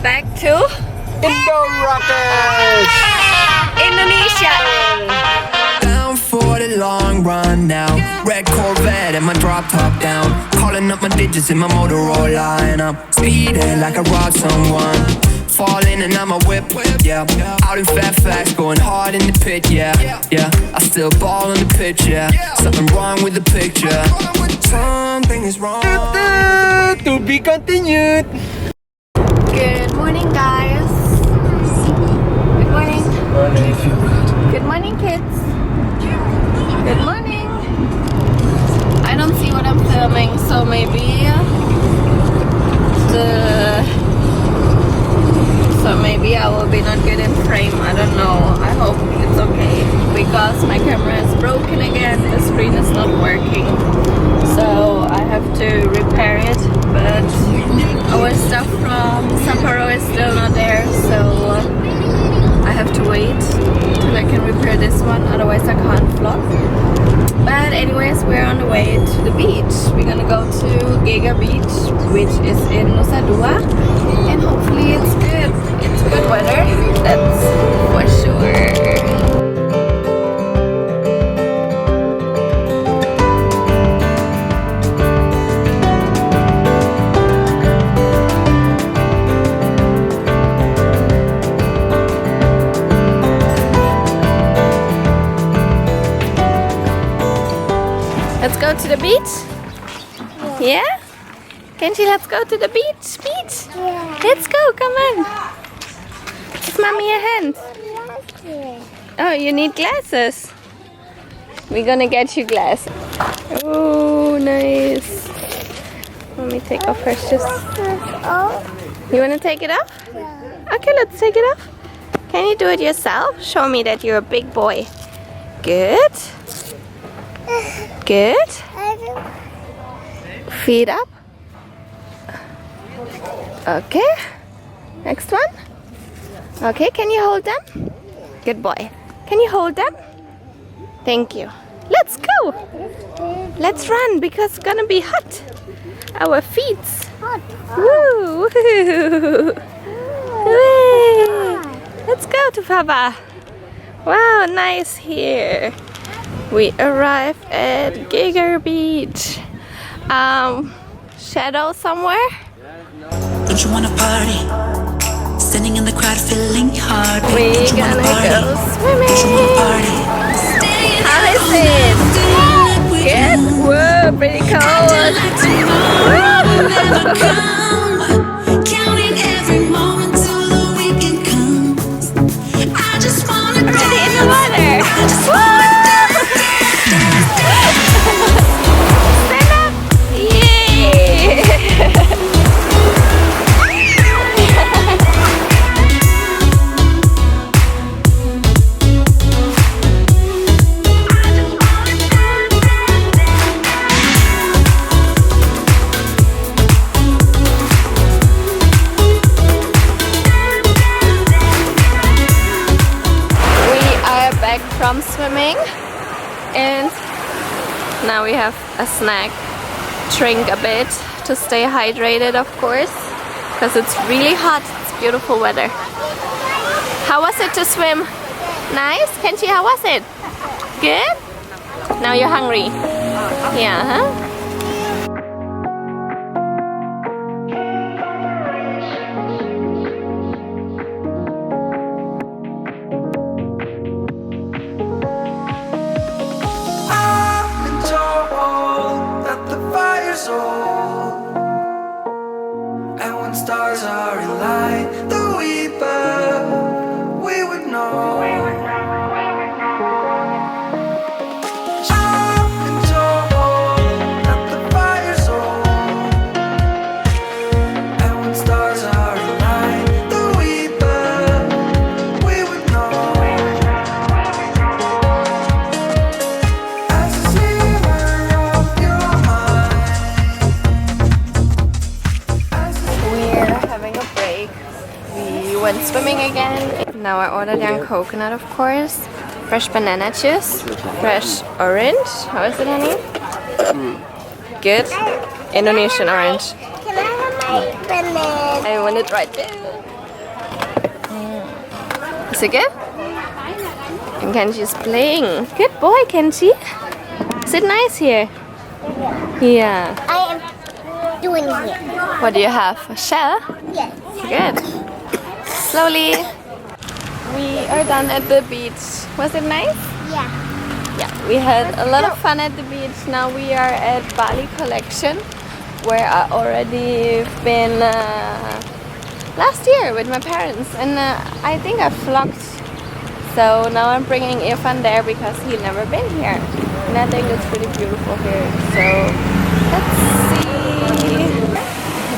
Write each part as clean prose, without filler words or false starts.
back to Indo Rockets! Indonesia. Down for the long run now. Red Corvette and my drop top down. Calling up my digits in my Motorola and I'm speeding like I robbed someone. Falling and I'm a whip, yeah. Out in Fairfax, going hard in the pit, yeah. I still ball on the pitch, yeah. Something wrong with the picture. Something is wrong. To be continued. Good morning, guys. Good morning. Good morning, kids. Good morning. I don't see what I'm filming, so maybe I will be not good in frame. I don't know. I hope it's okay because my camera is broken again. The screen is not working, so I have to repair it. But our stuff from Sapporo is still not there, so I have to wait till I can repair this one. Otherwise, I can't vlog. But anyways, we're on the way to the beach. We're gonna go to Giga Beach, which is in Nusa Dua, and hopefully it's good. It's good weather, that's for sure. Let's go to the beach? Yeah? Kenji, let's go to the beach. Yeah. Let's go, come on. Give mommy a hand. Oh, you need glasses. We're gonna get you glasses. Oh, nice. Let me take off her shoes. You wanna take it off? Yeah. Okay, let's take it off. Can you do it yourself? Show me that you're a big boy. Good. Good. Feet up. Okay. Next one. Okay, can you hold them? Good boy. Can you hold them? Thank you. Let's go. Let's run because it's gonna be hot. Our feet. Hot. Woo. Woo. Let's go to Papa. Wow, nice here. We arrived at Giga Beach. Shadow somewhere? Don't you wanna party? Standing in the crowd feeling hard. We're gonna go swimming. Don't you wanna party? How is it? Good? Whoa, pretty cold. Counting every moment till the weekend comes. I just wanna Already in the water. Woo! Stand up! Yay! From swimming, and now we have a snack, drink a bit to stay hydrated, of course, because it's really hot. It's beautiful weather. How was it to swim? Nice? Kenji, how was it? Good? Now you're hungry? Yeah, huh? And when stars are in light that we burn, we would know. I've been told that the fire's old. And when stars are in light that we burn, we would know. As a sliver of your mind. We're having a break. We went swimming again. Now I ordered young coconut, of course. Fresh banana juice. Fresh orange. How is it, honey? Good. Indonesian orange. Can I have my banana? I want it right there. Is it good? And Kenshi's playing. Good boy, Kenshi. Is it nice here? Yeah. I am doing it. What do you have? A shell? Yes. Good. Slowly. We are done at the beach. Was it nice? Yeah. Yeah, we had a lot of fun at the beach. Now we are at Bali Collection, where I already been last year with my parents, and I think I vlogged. So now I'm bringing Irfan there because he's never been here, and I think it's pretty beautiful here. So let's see.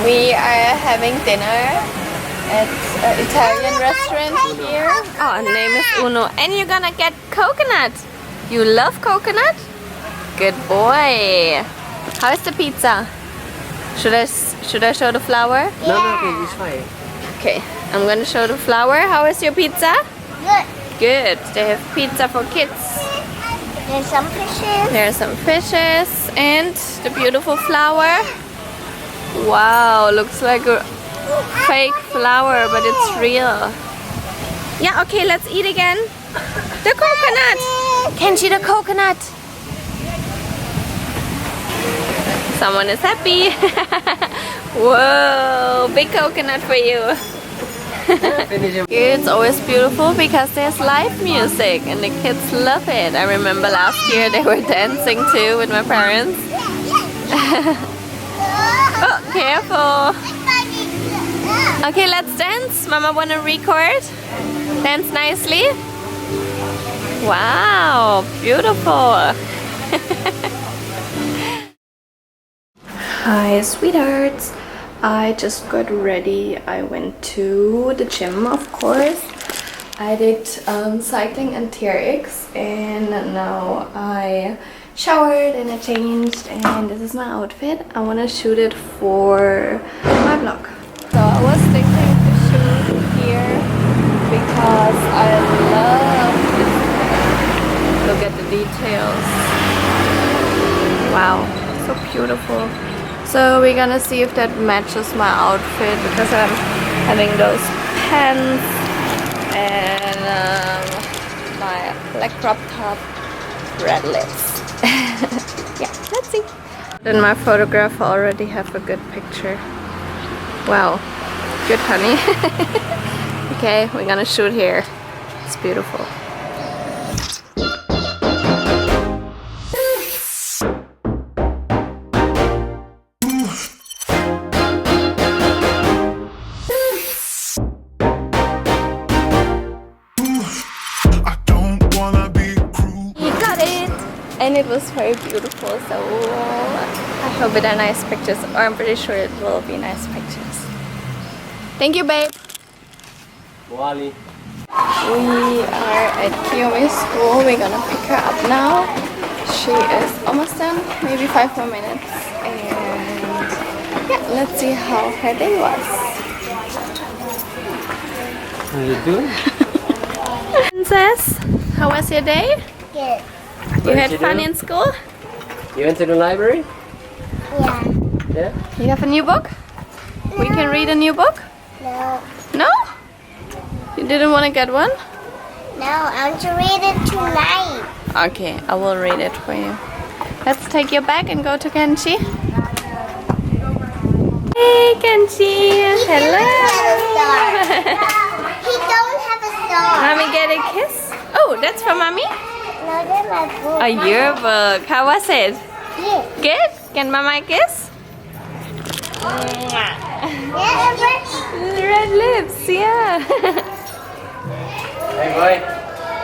We are having dinner at an Italian restaurant here. Oh, her name is Uno, and you're gonna get coconut. You love coconut? Good boy. How is the pizza? Should I show the flour? No, okay, it's fine. Okay, I'm gonna show the flour. How is your pizza? Good. Good. They have pizza for kids. There's some fishes. There are some fishes and the beautiful flour. Wow, looks like a fake flour, but it's real. Yeah, okay, let's eat again. The coconut. Kenshi, the coconut. Someone is happy. Whoa, big coconut for you. It's always beautiful because there's live music and the kids love it. I remember last year they were dancing too with my parents. Oh, careful. Okay, let's dance. Mama wanna record? Dance nicely. Wow, beautiful. Hi, sweethearts. I just got ready. I went to the gym, of course. I did cycling and TRX, and now I showered and I changed, and this is my outfit. I want to shoot it for my vlog. So I was thinking to shoot here because I love this hair. Look at the details. Wow, so beautiful. So we're gonna see if that matches my outfit because I'm having those pants and my black crop top, red lips. Yeah, let's see. Then my photographer already have a good picture. Wow, good honey. Okay, we're gonna shoot here. It's beautiful. And it was very beautiful, so I hope it are nice pictures, or I'm pretty sure it will be nice pictures. Thank you, babe. Wally. We are at Kiyomi's school. We're gonna pick her up now. She is almost done, maybe 5 more minutes. And yeah, let's see how her day was. How you doing? Princess, how was your day? Good. You had fun in school? You went to the library? Yeah. Yeah? You have a new book? We can read a new book? No. No? You didn't want to get one? No, I want to read it tonight. Okay, I will read it for you. Let's take your bag and go to Kenshi. Hey, Kenshi! Hello! He don't have a star. Mommy get a kiss? Oh, that's for Mommy? No, that's my book. A yearbook. How was it? Yeah. Good? Can Mama kiss? Yeah, Red lips, yeah. Hey boy,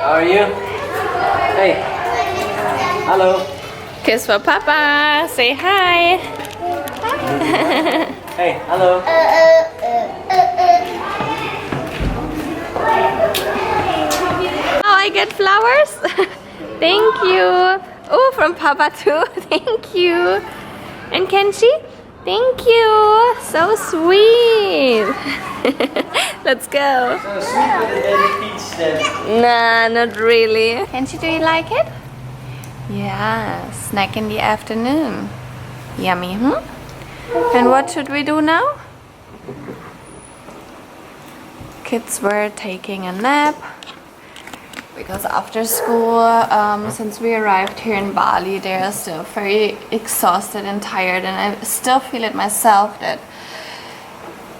how are you? Hey. Hello. Kiss for Papa. Say hi. Hey, hello. Oh, I get flowers. Thank you. Oh, from Papa too. Thank you. And Kenshi? Thank you. So sweet. Let's go. So sweet with the daily peach then. Nah, not really. Kenshi, do you like it? Yeah, snack in the afternoon. Yummy, hmm? And what should we do now? Kids were taking a nap. because after school, since we arrived here in Bali, they are still very exhausted and tired, and I still feel it myself that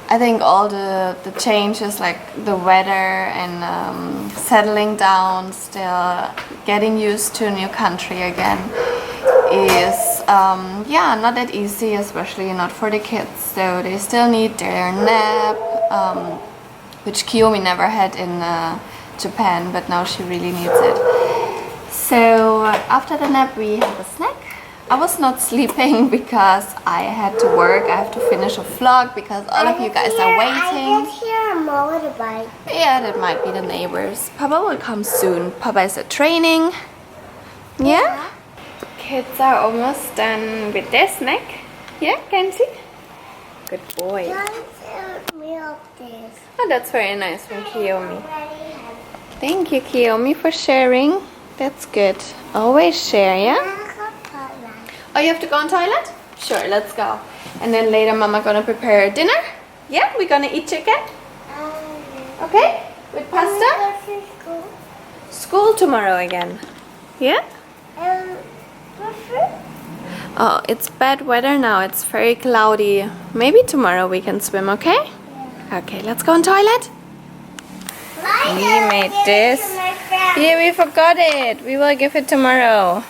I think all the changes, like the weather and settling down, still getting used to a new country again, is yeah, not that easy, especially not for the kids. So they still need their nap, which Kiyomi never had in Japan, but now she really needs it. So after the nap we have a snack. I was not sleeping because I had to work. I have to finish a vlog because all of you guys are waiting. I just hear a motorbike. Yeah, that might be the neighbors. Papa will come soon. Papa is at training. Yeah? Kids are almost done with their snack. Yeah, Kenzie? Good boy. Don't me up this. Oh, that's very nice from Kiyomi. Thank you, Kiyomi, for sharing. That's good. Always share, yeah? Oh, you have to go on toilet? Sure, let's go. And then later Mama gonna prepare dinner? Yeah, we're gonna eat chicken? Okay? With pasta? School tomorrow again. Yeah? Oh, it's bad weather now. It's very cloudy. Maybe tomorrow we can swim, okay? Okay, let's go on toilet. We made this. Yeah, we forgot it. We will give it tomorrow.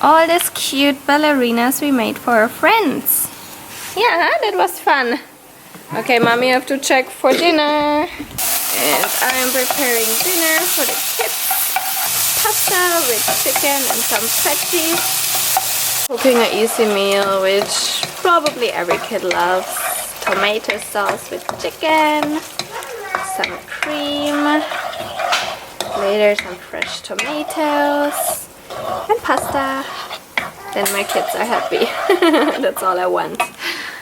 All these cute ballerinas we made for our friends. Yeah, that was fun. Okay, Mommy, you have to check for dinner. And I am preparing dinner for the kids. Pasta with chicken and some veggies. Cooking an easy meal, which probably every kid loves. Tomato sauce with chicken. Some cream. Later some fresh tomatoes. And pasta. Then my kids are happy. That's all I want.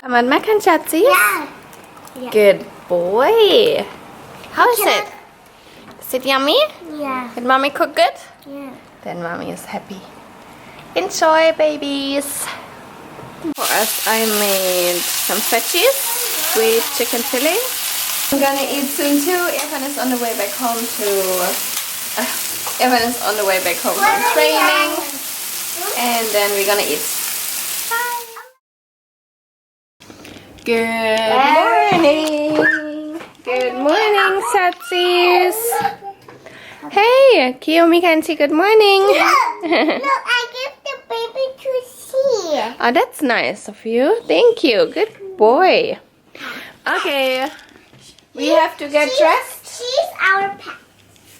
Come on, mac and chatsis? Yeah. Good boy. How is it? Is it yummy? Yeah. Did Mommy cook good? Yeah. Then Mommy is happy. Enjoy, babies. For us, I made some veggies, sweet chicken fillet. I'm gonna eat soon too. Evan is on the way back home from training, and then we're gonna eat. Good morning. Good morning, Satsis. Hey, Kiyomi Kenzie, good morning. Look, I give the baby to see. Oh, that's nice of you. Thank you. Good boy. Okay, we have to get dressed. She's our pet.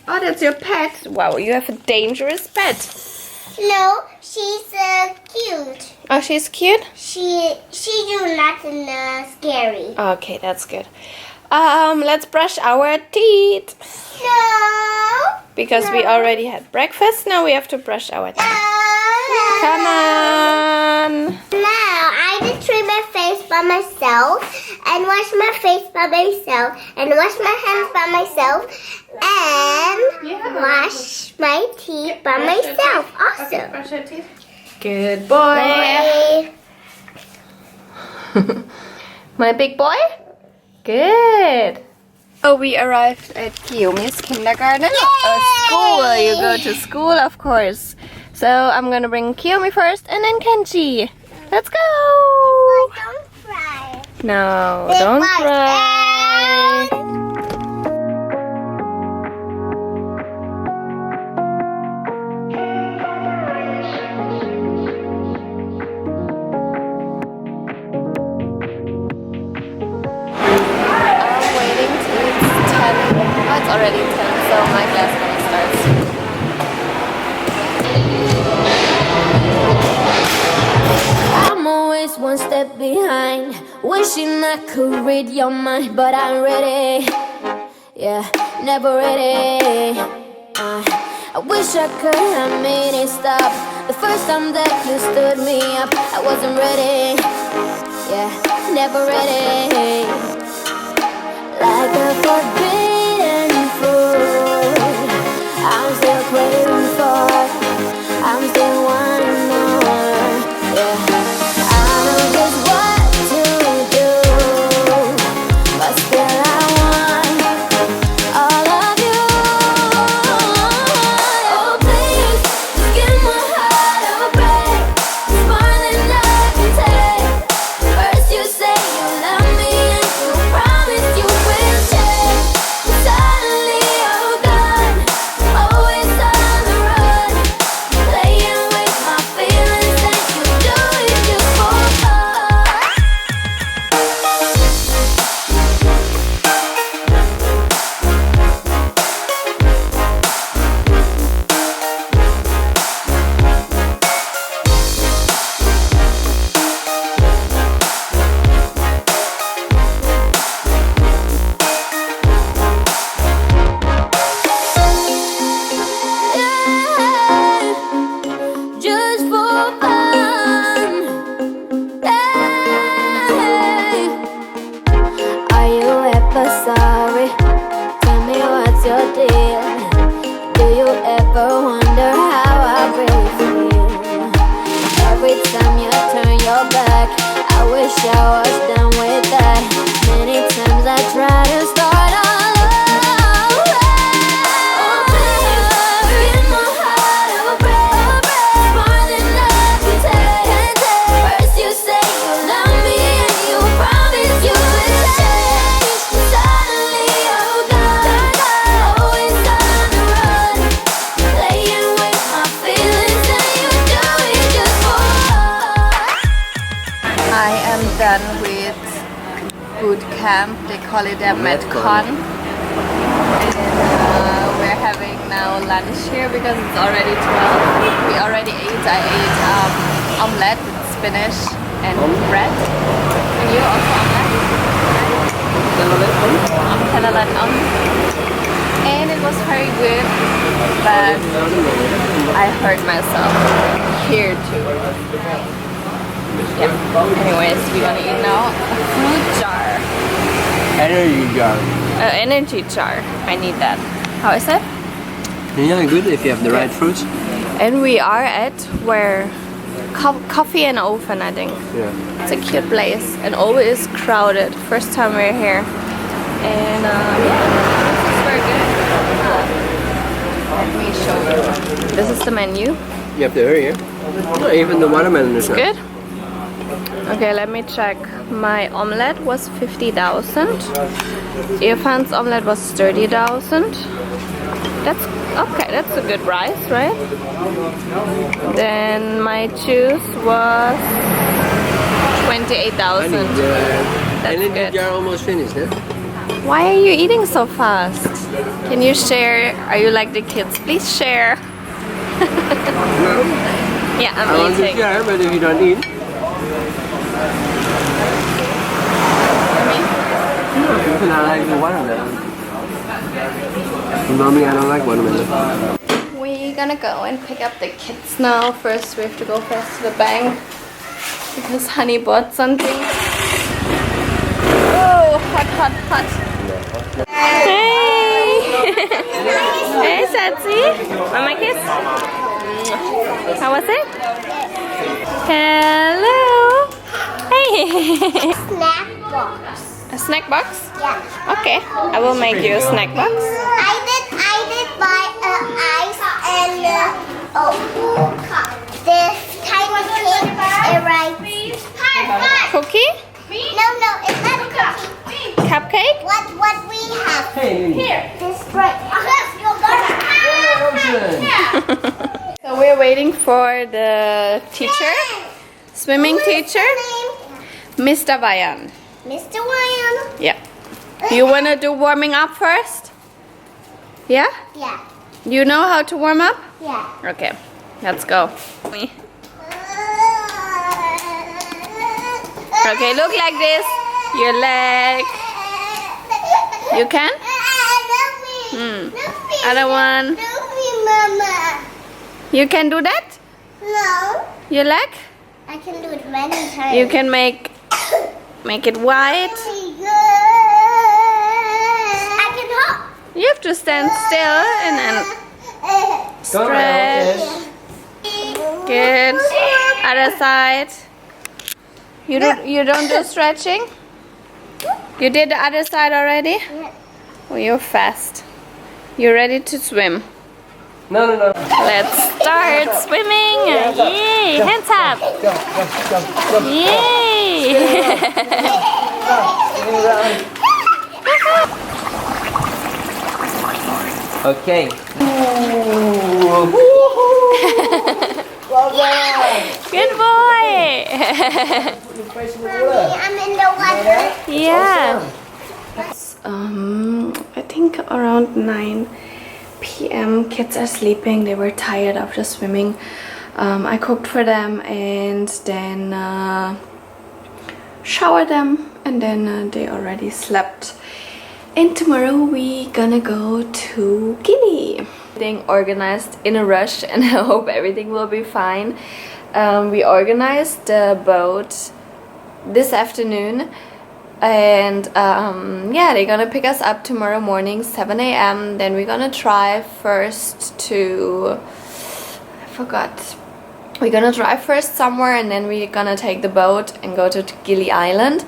Oh, that's your pet. Wow, you have a dangerous pet. No, she's cute. Oh, she's cute? She do nothing scary. Okay, that's good. Let's brush our teeth. No. Because we already had breakfast, now we have to brush our teeth. No. Come on. Now, I just treat my face by myself, and wash my face by myself, and wash my hands by myself, and wash my teeth by myself also. Okay, brush your teeth. Good boy. My big boy? Good. Oh, we arrived at Kiyomi's kindergarten. School. You go to school, of course. So I'm gonna bring Kiyomi first and then Kenji. Let's go. Don't cry. No, don't cry. I'm waiting till it's 10. Oh, it's already 10, so my class gonna start soon. I'm always one step behind, wishing I could read your mind, but I'm ready. Yeah, never ready. I wish I could have made it stop. The first time that you stood me up, I wasn't ready. Yeah, never ready. Like a forbidden fruit, I'm still craving for. I'm still wanting more. Yeah, I know just what to do, but still I want all of you. never sorry. Tell me what's your deal? Do you ever wonder how I really feel? Every time you turn your back, I wish I was done with that. Many times I try to start all over. Give my heart a break, more than love can take. First you say you love me and you promise you would change. Suddenly you're gone, always on the run, playing with my feelings and you do it just for fun. I am done with boot camp. They call it a Metcon. And we're having now lunch here because it's already 12. We already ate. I ate omelette with spinach and bread. And you also omelette? And it was very good, but I hurt myself here too. Yeah. Anyways, we're gonna eat now a fruit jar. Energy jar. Energy jar. I need that. How is it? Yeah, good if you have the right fruits. And we are at where Coffee and Oven, I think. Yeah. It's a cute place and always crowded. First time we're here. And yeah, this is very good. Let me show you. This is the menu. You have to hurry, yeah? No, even the watermelon is not. Good. Okay, let me check. My omelette was 50,000. Irfan's omelette was 30,000. That's okay. That's a good price, right? Then my juice was 28,000. That's energy good. jar almost finished, huh? Why are you eating so fast? Can you share? Are you like the kids? Please share. No. Yeah, I'm I want to eating. share, but if you don't eat. And I like the watermelon. Normally I don't like watermelon. We're gonna go and pick up the kids now. First we have to go fast to the bank because Honey bought something. Oh, hot, hot, hot. Hey! Hey, Satsi. Mama kiss. How was it? Hello. Hey. Snack box. A snack box? Yeah. Okay, I will make you a snack box. I did buy ice and this tiny cake. Cookie? No, it's not a cookie. Cupcake? What we have Hey, this right. So we're waiting for the teacher, swimming teacher, Mr. Vayan. Mr. Ryan. Yeah. You wanna do warming up first? Yeah? Yeah. You know how to warm up? Yeah. Okay, let's go. Okay, look like this. Your leg. You can? Other one. Mama. You can do that? No. Your leg? I can do it many times. You can make it white. I can hop. You have to stand still and then stretch. Good. Other side. You don't do stretching? You did the other side already? Yeah. Oh, you're fast. You ready to swim? No. Let's start swimming. Yay! Hands up. Yay! Okay. Good boy. I'm in the water. Yeah. I think around 9 p.m. kids are sleeping. They were tired after swimming. I cooked for them and then showered them, and then they already slept. And tomorrow we gonna go to Gili. Everything organized in a rush, and I hope everything will be fine. We organized the boat this afternoon, And yeah, they're gonna pick us up tomorrow morning 7 a.m. Then we're gonna drive first to, I forgot, we're gonna drive first somewhere, and then we're gonna take the boat and go to Gili Island.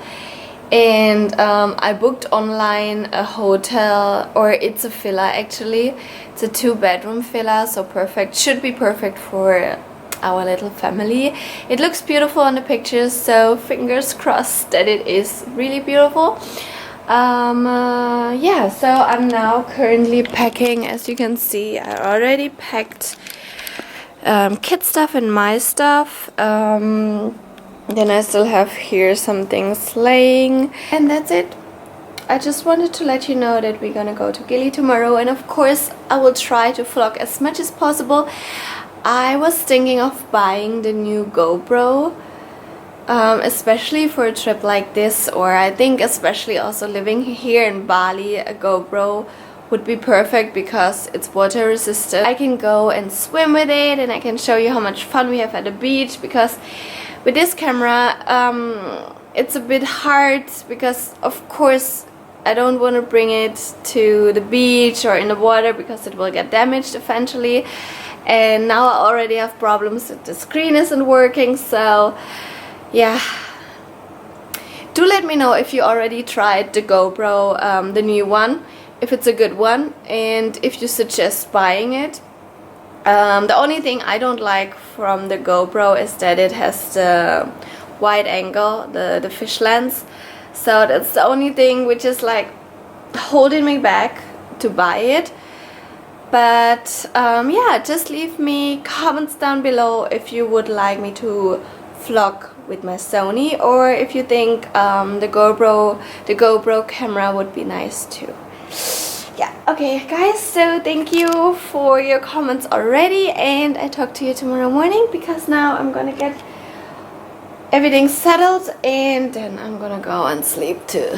And I booked online a hotel, or it's a villa actually. It's a 2-bedroom villa, so perfect, should be perfect for our little family. It looks beautiful on the pictures, so fingers crossed that it is really beautiful. Yeah, so I'm now currently packing. As you can see, I already packed kid stuff and my stuff. Then I still have here some things laying, and that's it. I just wanted to let you know that we're gonna go to Gili tomorrow, and of course I will try to vlog as much as possible. I was thinking of buying the new GoPro, especially for a trip like this, or I think especially also living here in Bali, a GoPro would be perfect because it's water resistant. I can go and swim with it, and I can show you how much fun we have at the beach, because with this camera it's a bit hard, because of course I don't want to bring it to the beach or in the water because it will get damaged eventually. And now I already have problems with the screen isn't working, so yeah. Do let me know if you already tried the GoPro, the new one, if it's a good one, and if you suggest buying it. The only thing I don't like from the GoPro is that it has the wide angle, the fish lens. So that's the only thing which is like holding me back to buy it. But yeah, just leave me comments down below if you would like me to vlog with my Sony, or if you think the GoPro camera would be nice too. Yeah, okay guys, so thank you for your comments already, and I talk to you tomorrow morning, because now I'm gonna get everything settled and then I'm gonna go and sleep too.